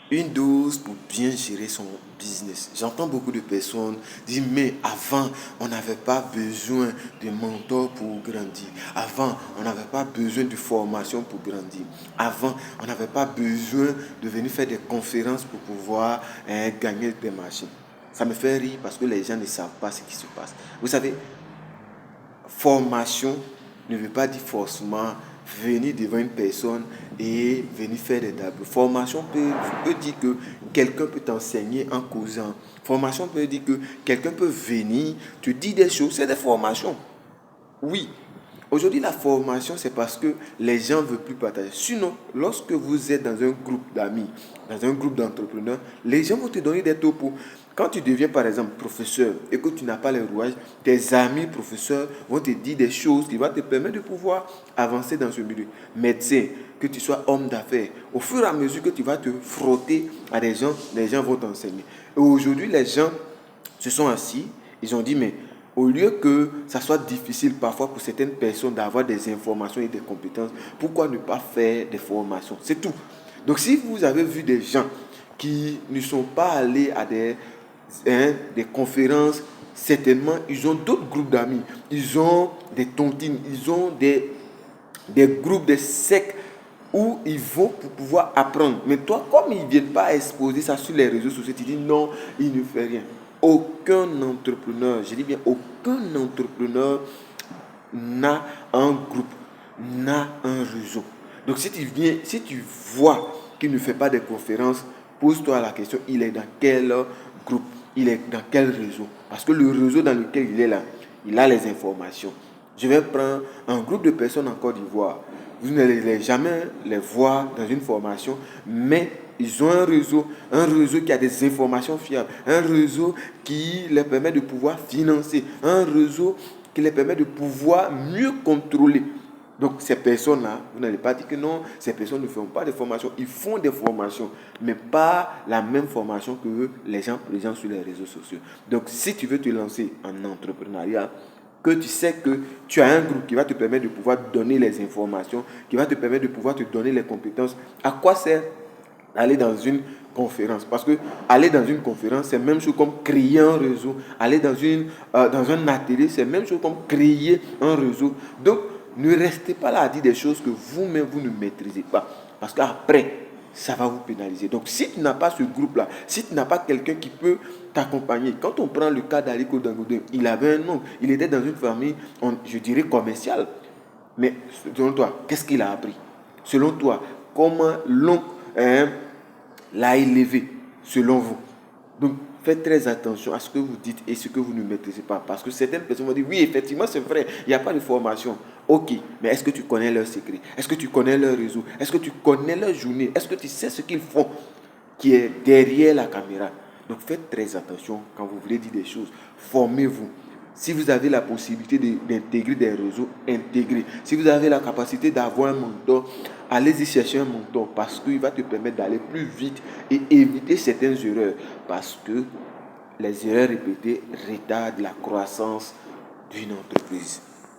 Une dose pour bien gérer son business. J'entends beaucoup de personnes dire, mais avant, on n'avait pas besoin de mentors pour grandir. Avant, on n'avait pas besoin de formation pour grandir. Avant, on n'avait pas besoin de venir faire des conférences pour pouvoir gagner des marchés. Ça me fait rire parce que les gens ne savent pas ce qui se passe. Vous savez, formation ne veut pas dire forcément venir devant une personne et venir faire des tableaux. Formation peut dire que quelqu'un peut t'enseigner en causant. Formation peut dire que quelqu'un peut venir te dire des choses. C'est des formations. Oui. Aujourd'hui, la formation, c'est parce que les gens ne veulent plus partager. Sinon, lorsque vous êtes dans un groupe d'amis, dans un groupe d'entrepreneurs, les gens vont te donner des topos. Quand tu deviens, par exemple, professeur et que tu n'as pas les rouages, tes amis professeurs vont te dire des choses qui vont te permettre de pouvoir avancer dans ce milieu. Médecin, que tu sois homme d'affaires, au fur et à mesure que tu vas te frotter à des gens, les gens vont t'enseigner. Et aujourd'hui, les gens se sont assis, ils ont dit, mais au lieu que ça soit difficile parfois pour certaines personnes d'avoir des informations et des compétences, pourquoi ne pas faire des formations? C'est tout. Donc si vous avez vu des gens qui ne sont pas allés à des conférences, certainement ils ont d'autres groupes d'amis, ils ont des tontines, ils ont des groupes, des sectes où ils vont pour pouvoir apprendre. Mais toi, comme ils ne viennent pas exposer ça sur les réseaux sociaux, tu dis non, il ne fait rien. Aucun entrepreneur, je dis bien aucun entrepreneur n'a un groupe, n'a un réseau. Donc si tu vois qu'il ne fait pas de conférences, pose-toi la question, il est dans quel groupe, il est dans quel réseau. Parce que le réseau dans lequel il est là, il a les informations. Je vais prendre un groupe de personnes en Côte d'Ivoire. Vous n'allez jamais les voir dans une formation, mais ils ont un réseau qui a des informations fiables, un réseau qui les permet de pouvoir financer, un réseau qui les permet de pouvoir mieux contrôler. Donc ces personnes-là, vous n'allez pas dire que non, ces personnes ne font pas de formation. Ils font des formations, mais pas la même formation que les gens présents sur les réseaux sociaux. Donc si tu veux te lancer en entrepreneuriat, que tu sais que tu as un groupe qui va te permettre de pouvoir donner les informations, qui va te permettre de pouvoir te donner les compétences, à quoi sert aller dans une conférence? Parce que aller dans une conférence, c'est même chose comme créer un réseau. Aller dans un atelier, c'est même chose comme créer un réseau. Donc, ne restez pas là à dire des choses que vous-même, vous ne maîtrisez pas. Parce qu'après, ça va vous pénaliser. Donc, si tu n'as pas ce groupe-là, si tu n'as pas quelqu'un qui peut t'accompagner, quand on prend le cas d'Aliko Dangote, il avait un nom, il était dans une famille, je dirais, commerciale. Mais selon toi, qu'est-ce qu'il a appris? Selon toi, comment l'oncle l'a élevé, selon vous? Donc, faites très attention à ce que vous dites et ce que vous ne maîtrisez pas. Parce que certaines personnes vont dire, oui, effectivement, c'est vrai, il n'y a pas de formation. Ok, mais est-ce que tu connais leurs secrets? Est-ce que tu connais leur réseau? Est-ce que tu connais leur journée? Est-ce que tu sais ce qu'ils font qui est derrière la caméra? Donc, faites très attention quand vous voulez dire des choses. Formez-vous. Si vous avez la possibilité d'intégrer des réseaux, intégrez. Si vous avez la capacité d'avoir un mentor, allez-y chercher un mentor parce qu'il va te permettre d'aller plus vite et éviter certaines erreurs. Parce que les erreurs répétées retardent la croissance d'une entreprise.